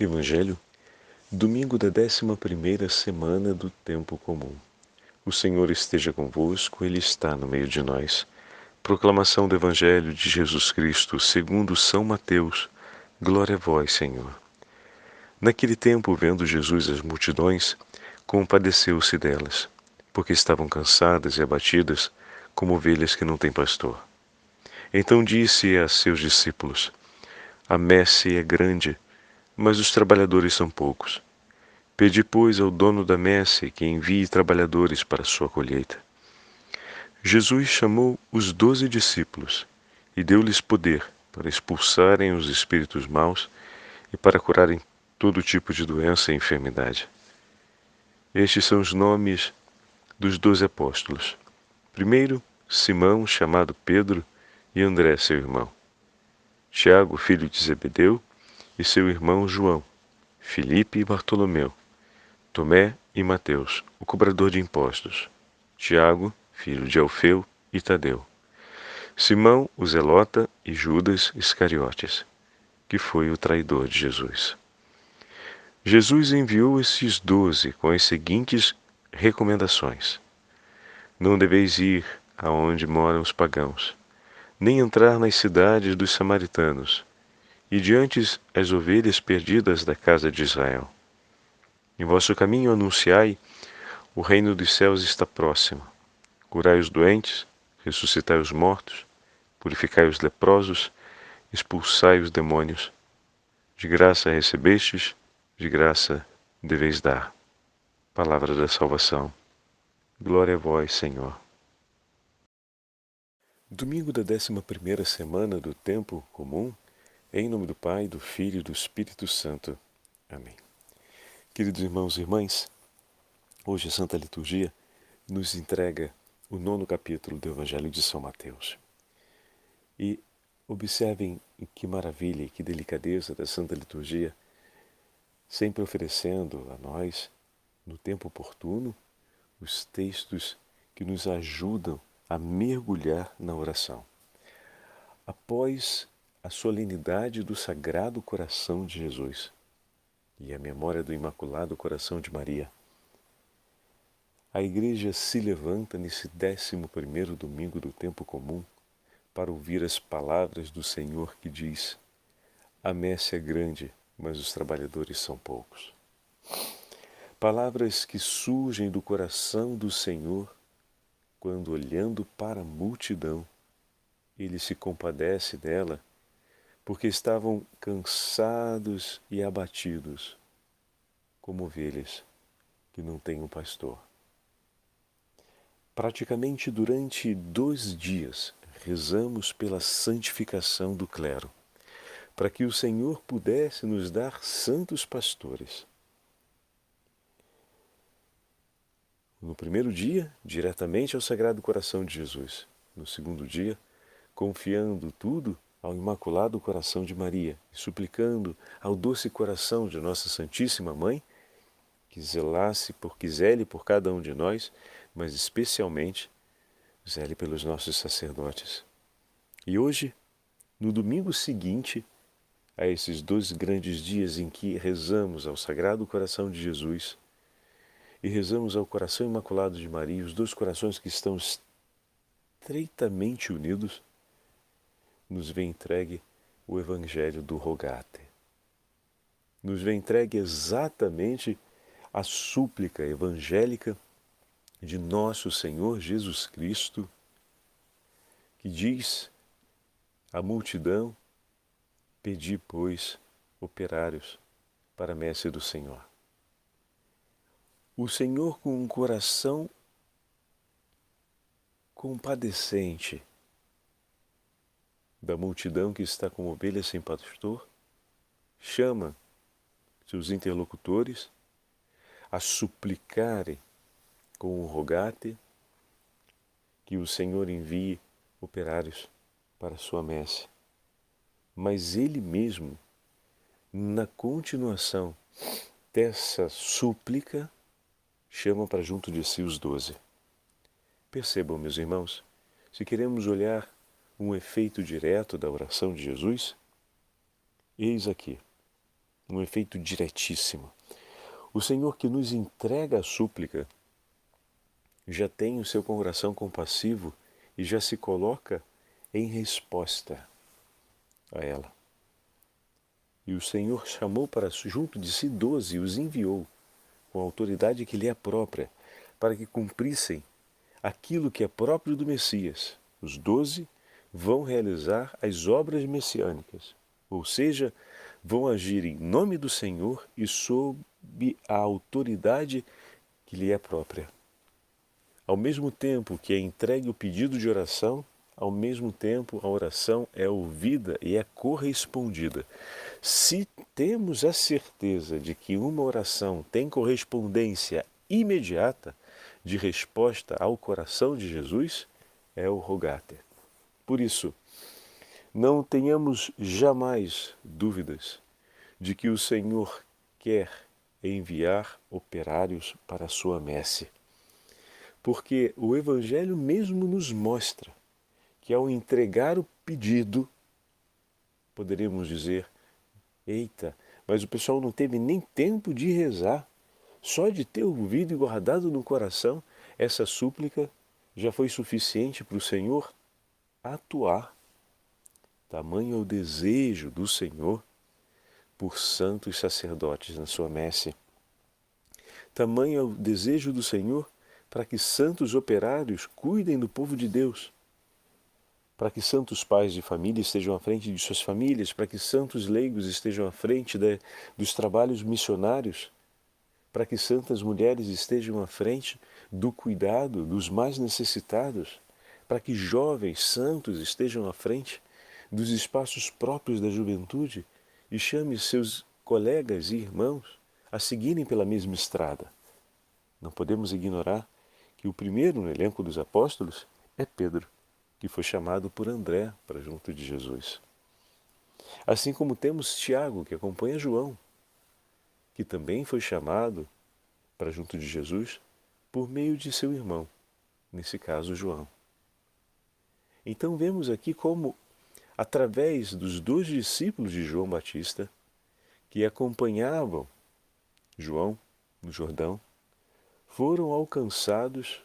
Evangelho, domingo da 11ª semana do tempo comum. O Senhor esteja convosco, Ele está no meio de nós. Proclamação do Evangelho de Jesus Cristo segundo São Mateus. Glória a vós, Senhor. Naquele tempo, vendo Jesus as multidões, compadeceu-se delas, porque estavam cansadas e abatidas, como ovelhas que não têm pastor. Então disse a seus discípulos: A messe é grande, mas os trabalhadores são poucos. Pedi, pois, ao dono da messe que envie trabalhadores para a sua colheita. Jesus chamou os 12 discípulos e deu-lhes poder para expulsarem os espíritos maus e para curarem todo tipo de doença e enfermidade. Estes são os nomes dos 12 apóstolos. Primeiro, Simão, chamado Pedro, e André, seu irmão. Tiago, filho de Zebedeu, e seu irmão João. Filipe e Bartolomeu. Tomé e Mateus, o cobrador de impostos. Tiago, filho de Alfeu, e Tadeu. Simão, o zelota, e Judas Iscariotes, que foi o traidor de Jesus. Jesus enviou esses 12 com as seguintes recomendações: Não deveis ir aonde moram os pagãos, nem entrar nas cidades dos samaritanos, e diante as ovelhas perdidas da casa de Israel. Em vosso caminho anunciai: o reino dos céus está próximo. Curai os doentes, ressuscitai os mortos, purificai os leprosos, expulsai os demônios. De graça recebestes, de graça deveis dar. Palavra da salvação. Glória a vós, Senhor. Domingo da 11ª semana do tempo comum, em nome do Pai, do Filho e do Espírito Santo. Amém. Queridos irmãos e irmãs, hoje a Santa Liturgia nos entrega o 9º capítulo do Evangelho de São Mateus. E observem que maravilha e que delicadeza da Santa Liturgia, sempre oferecendo a nós, no tempo oportuno, os textos que nos ajudam a mergulhar na oração. Após a solenidade do Sagrado Coração de Jesus e a memória do Imaculado Coração de Maria, a Igreja se levanta nesse 11º domingo do tempo comum para ouvir as palavras do Senhor que diz: A messe é grande, mas os trabalhadores são poucos. Palavras que surgem do coração do Senhor quando, olhando para a multidão, Ele se compadece dela, porque estavam cansados e abatidos, como ovelhas que não têm um pastor. Praticamente durante 2 dias, rezamos pela santificação do clero, para que o Senhor pudesse nos dar santos pastores. No primeiro dia, diretamente ao Sagrado Coração de Jesus. No segundo dia, confiando tudo ao Imaculado Coração de Maria e suplicando ao doce coração de Nossa Santíssima Mãe que zele por cada um de nós, mas especialmente zele pelos nossos sacerdotes. E hoje, no domingo seguinte a esses 2 grandes dias em que rezamos ao Sagrado Coração de Jesus e rezamos ao Coração Imaculado de Maria, os 2 corações que estão estreitamente unidos, nos vem entregue o Evangelho do Rogate. Nos vem entregue exatamente a súplica evangélica de nosso Senhor Jesus Cristo, que diz à multidão: Pedi, pois, operários para a messe do Senhor. O Senhor, com um coração compadecente da multidão que está como ovelha sem pastor, chama seus interlocutores a suplicarem com o rogate que o Senhor envie operários para a sua messe. Mas Ele mesmo, na continuação dessa súplica, chama para junto de si os 12. Percebam, meus irmãos, se queremos olhar um efeito direto da oração de Jesus, eis aqui um efeito diretíssimo. O Senhor que nos entrega a súplica já tem o seu coração compassivo e já se coloca em resposta a ela. E o Senhor chamou para junto de si 12 e os enviou, com a autoridade que lhe é própria, para que cumprissem aquilo que é próprio do Messias. Os 12 vão realizar as obras messiânicas, ou seja, vão agir em nome do Senhor e sob a autoridade que lhe é própria. Ao mesmo tempo que é entregue o pedido de oração, ao mesmo tempo a oração é ouvida e é correspondida. Se temos a certeza de que uma oração tem correspondência imediata de resposta ao coração de Jesus, é o rogater. Por isso, não tenhamos jamais dúvidas de que o Senhor quer enviar operários para a sua messe. Porque o Evangelho mesmo nos mostra que ao entregar o pedido, poderíamos dizer, eita, mas o pessoal não teve nem tempo de rezar. Só de ter ouvido e guardado no coração essa súplica já foi suficiente para o Senhor atuar. Tamanho é o desejo do Senhor por santos sacerdotes na sua messe. Tamanho é o desejo do Senhor para que santos operários cuidem do povo de Deus, para que santos pais de família estejam à frente de suas famílias, para que santos leigos estejam à frente dos trabalhos missionários, para que santas mulheres estejam à frente do cuidado dos mais necessitados, para que jovens santos estejam à frente dos espaços próprios da juventude e chame seus colegas e irmãos a seguirem pela mesma estrada. Não podemos ignorar que o primeiro no elenco dos apóstolos é Pedro, que foi chamado por André para junto de Jesus. Assim como temos Tiago, que acompanha João, que também foi chamado para junto de Jesus por meio de seu irmão, nesse caso João. Então vemos aqui como, através dos 2 discípulos de João Batista, que acompanhavam João no Jordão, foram alcançados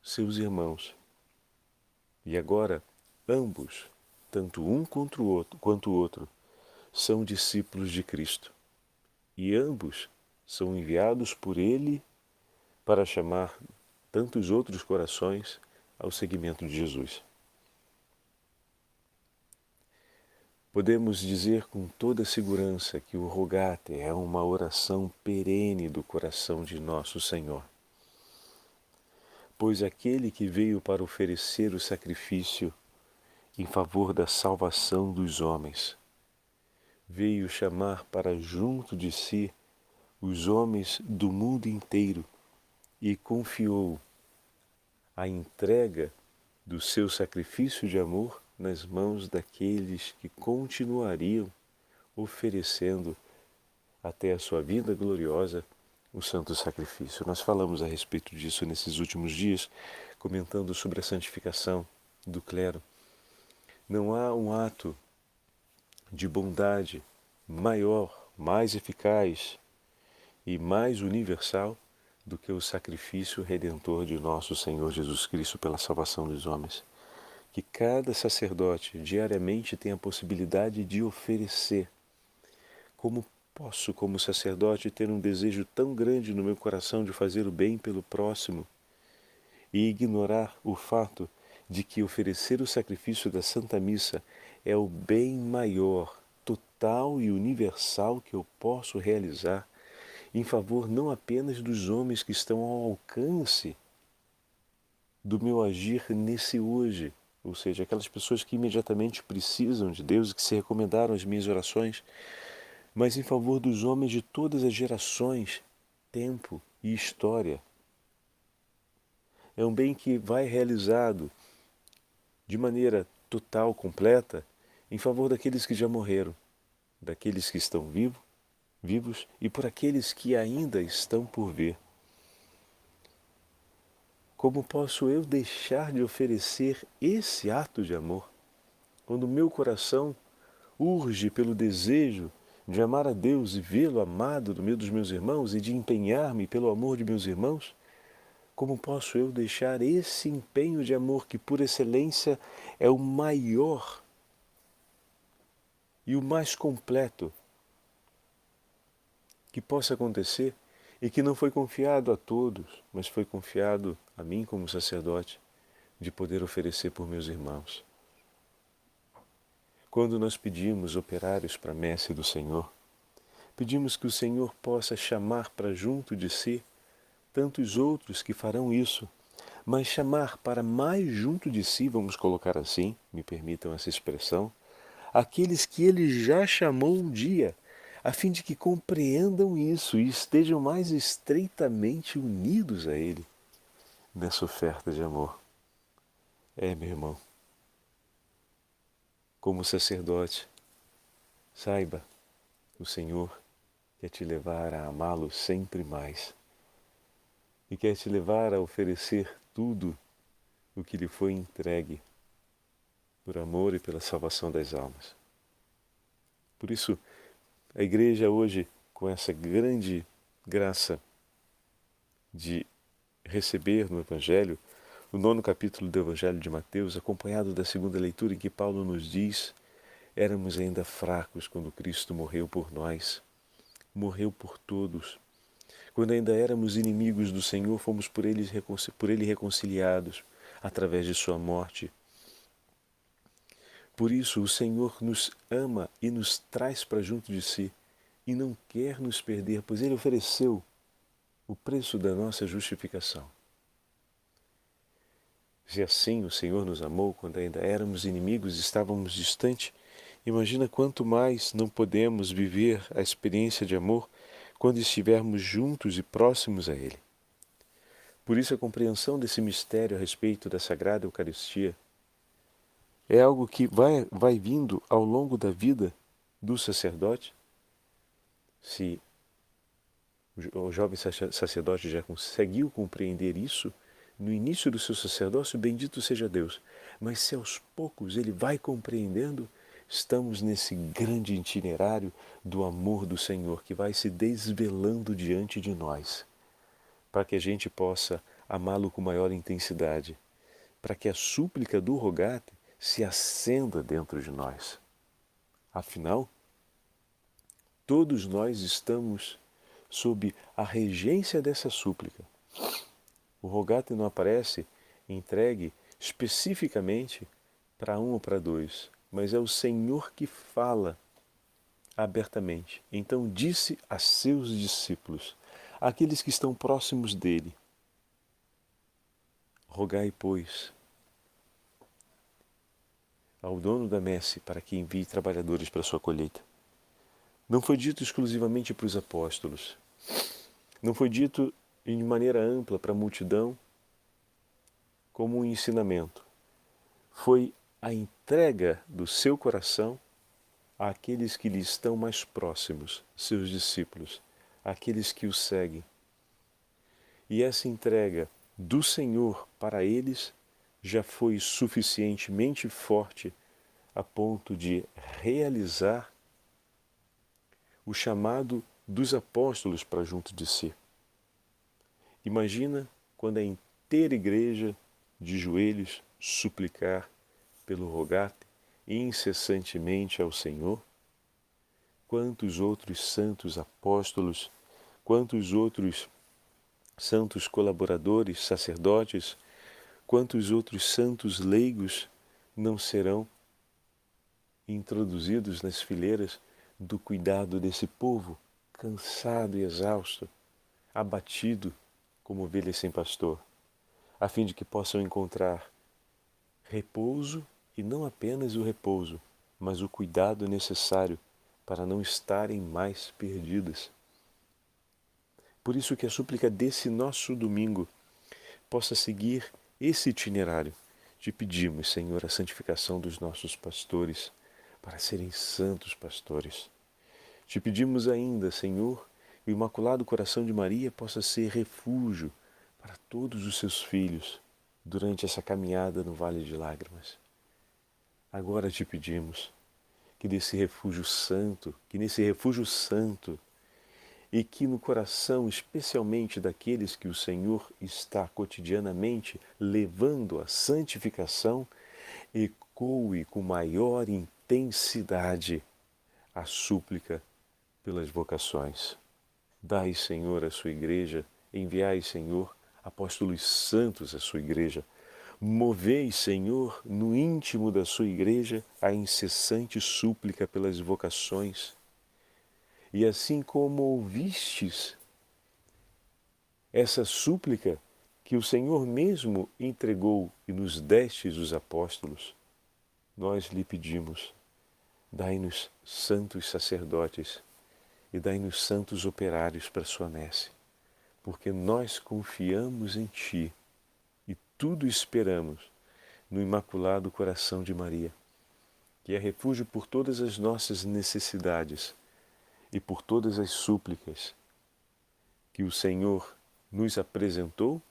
seus irmãos. E agora, ambos, tanto um quanto o outro, são discípulos de Cristo. E ambos são enviados por Ele para chamar tantos outros corações ao seguimento de Jesus. Podemos dizer com toda segurança que o rogater é uma oração perene do coração de nosso Senhor. Pois aquele que veio para oferecer o sacrifício em favor da salvação dos homens, veio chamar para junto de si os homens do mundo inteiro e confiou a entrega do seu sacrifício de amor nas mãos daqueles que continuariam oferecendo até a sua vida gloriosa o santo sacrifício. Nós falamos a respeito disso nesses últimos dias, comentando sobre a santificação do clero. Não há um ato de bondade maior, mais eficaz e mais universal do que o sacrifício redentor de nosso Senhor Jesus Cristo pela salvação dos homens. Que cada sacerdote diariamente tenha a possibilidade de oferecer. Como posso, como sacerdote, ter um desejo tão grande no meu coração de fazer o bem pelo próximo e ignorar o fato de que oferecer o sacrifício da Santa Missa é o bem maior, total e universal que eu posso realizar em favor não apenas dos homens que estão ao alcance do meu agir nesse hoje, ou seja, aquelas pessoas que imediatamente precisam de Deus e que se recomendaram às minhas orações, mas em favor dos homens de todas as gerações, tempo e história. É um bem que vai realizado de maneira total, completa, em favor daqueles que já morreram, daqueles que estão vivos e por aqueles que ainda estão por vir. Como posso eu deixar de oferecer esse ato de amor, quando o meu coração urge pelo desejo de amar a Deus e vê-lo amado no meio dos meus irmãos e de empenhar-me pelo amor de meus irmãos, como posso eu deixar esse empenho de amor que, por excelência, é o maior e o mais completo que possa acontecer e que não foi confiado a todos, mas foi confiado a mim como sacerdote, de poder oferecer por meus irmãos? Quando nós pedimos operários para a messe do Senhor, pedimos que o Senhor possa chamar para junto de si tantos outros que farão isso, mas chamar para mais junto de si, vamos colocar assim, me permitam essa expressão, aqueles que Ele já chamou um dia, a fim de que compreendam isso e estejam mais estreitamente unidos a Ele nessa oferta de amor. Meu irmão, como sacerdote, saiba, o Senhor quer te levar a amá-lo sempre mais e quer te levar a oferecer tudo o que lhe foi entregue por amor e pela salvação das almas. Por isso, a Igreja hoje, com essa grande graça de receber no Evangelho, o 9º capítulo do Evangelho de Mateus, acompanhado da segunda leitura em que Paulo nos diz: éramos ainda fracos quando Cristo morreu por nós, morreu por todos. Quando ainda éramos inimigos do Senhor, fomos por Ele reconciliados através de sua morte. Por isso o Senhor nos ama e nos traz para junto de si e não quer nos perder, pois Ele ofereceu o preço da nossa justificação. Se assim o Senhor nos amou quando ainda éramos inimigos e estávamos distantes, imagina quanto mais não podemos viver a experiência de amor quando estivermos juntos e próximos a Ele. Por isso a compreensão desse mistério a respeito da Sagrada Eucaristia é algo que vai vindo ao longo da vida do sacerdote. Se o jovem sacerdote já conseguiu compreender isso no início do seu sacerdócio, bendito seja Deus. Mas se aos poucos ele vai compreendendo, estamos nesse grande itinerário do amor do Senhor que vai se desvelando diante de nós, para que a gente possa amá-lo com maior intensidade, para que a súplica do rogate se acenda dentro de nós. Afinal, todos nós estamos sob a regência dessa súplica. O rogate não aparece entregue especificamente para um ou para dois, mas é o Senhor que fala abertamente. Então disse a seus discípulos, aqueles que estão próximos dele: rogai, pois, ao dono da messe para que envie trabalhadores para a sua colheita. Não foi dito exclusivamente para os apóstolos. Não foi dito de maneira ampla para a multidão como um ensinamento. Foi a entrega do seu coração àqueles que lhe estão mais próximos, seus discípulos, àqueles que o seguem. E essa entrega do Senhor para eles já foi suficientemente forte a ponto de realizar o chamado dos apóstolos para junto de si. Imagina quando a inteira igreja de joelhos suplicar pelo rogate incessantemente ao Senhor. Quantos outros santos apóstolos, quantos outros santos colaboradores, sacerdotes, quantos outros santos leigos não serão introduzidos nas fileiras do cuidado desse povo cansado e exausto, abatido como ovelhas sem pastor, a fim de que possam encontrar repouso, e não apenas o repouso, mas o cuidado necessário para não estarem mais perdidas. Por isso que a súplica desse nosso domingo possa seguir esse itinerário. Te pedimos, Senhor, a santificação dos nossos pastores, para serem santos pastores. Te pedimos ainda, Senhor, que o Imaculado Coração de Maria possa ser refúgio para todos os seus filhos durante essa caminhada no Vale de Lágrimas. Agora te pedimos que nesse refúgio santo, e que no coração, especialmente daqueles que o Senhor está cotidianamente levando à santificação, ecoe com maior intensidade a súplica pelas vocações. Dai, Senhor, à sua igreja, enviai, Senhor, apóstolos santos à sua igreja. Movei, Senhor, no íntimo da sua igreja a incessante súplica pelas vocações. E assim como ouvistes essa súplica que o Senhor mesmo entregou e nos destes os apóstolos, nós lhe pedimos, dai-nos santos sacerdotes e dai-nos santos operários para a sua messe, porque nós confiamos em Ti e tudo esperamos no Imaculado Coração de Maria, que é refúgio por todas as nossas necessidades e por todas as súplicas que o Senhor nos apresentou,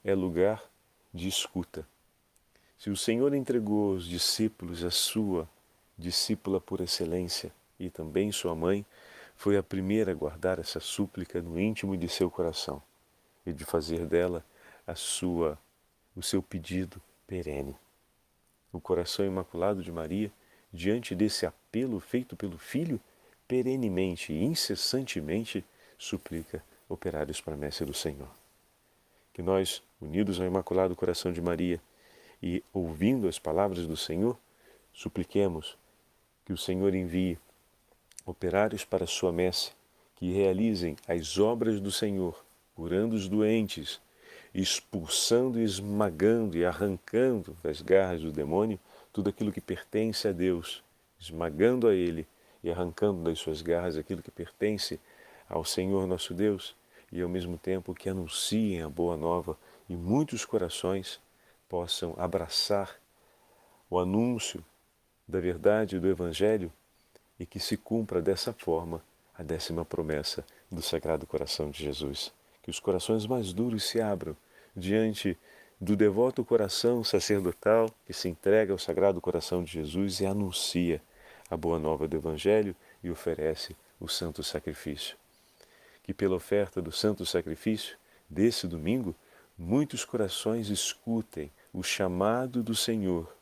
é lugar de escuta. Se o Senhor entregou aos discípulos a sua discípula por excelência e também sua mãe, foi a primeira a guardar essa súplica no íntimo de seu coração e de fazer dela o seu pedido perene. O coração imaculado de Maria, diante desse apelo feito pelo Filho, perenemente e incessantemente suplica operários para a messe do Senhor. Que nós, unidos ao Imaculado Coração de Maria e ouvindo as palavras do Senhor, supliquemos que o Senhor envie operários para a sua messe, que realizem as obras do Senhor, curando os doentes, expulsando, esmagando e arrancando das garras do demônio tudo aquilo que pertence a Deus, esmagando a Ele e arrancando das suas garras aquilo que pertence ao Senhor nosso Deus, e ao mesmo tempo que anunciem a boa nova e muitos corações possam abraçar o anúncio da verdade do Evangelho e que se cumpra dessa forma a 10ª promessa do Sagrado Coração de Jesus. Que os corações mais duros se abram diante do devoto coração sacerdotal que se entrega ao Sagrado Coração de Jesus e anuncia a boa nova do Evangelho e oferece o santo sacrifício. Que pela oferta do santo sacrifício desse domingo, muitos corações escutem o chamado do Senhor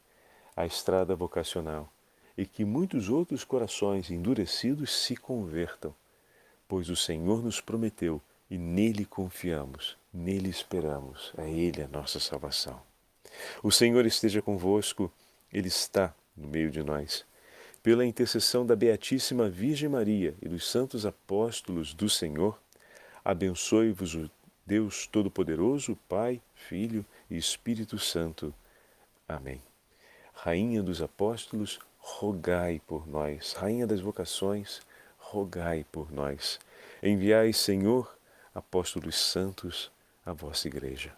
à estrada vocacional e que muitos outros corações endurecidos se convertam, pois o Senhor nos prometeu e nele confiamos, nele esperamos, é Ele a nossa salvação. O Senhor esteja convosco, Ele está no meio de nós. Pela intercessão da Beatíssima Virgem Maria e dos santos apóstolos do Senhor, abençoe-vos o Deus Todo-Poderoso, Pai, Filho e Espírito Santo. Amém. Rainha dos Apóstolos, rogai por nós. Rainha das vocações, rogai por nós. Enviai, Senhor, apóstolos santos, à vossa Igreja.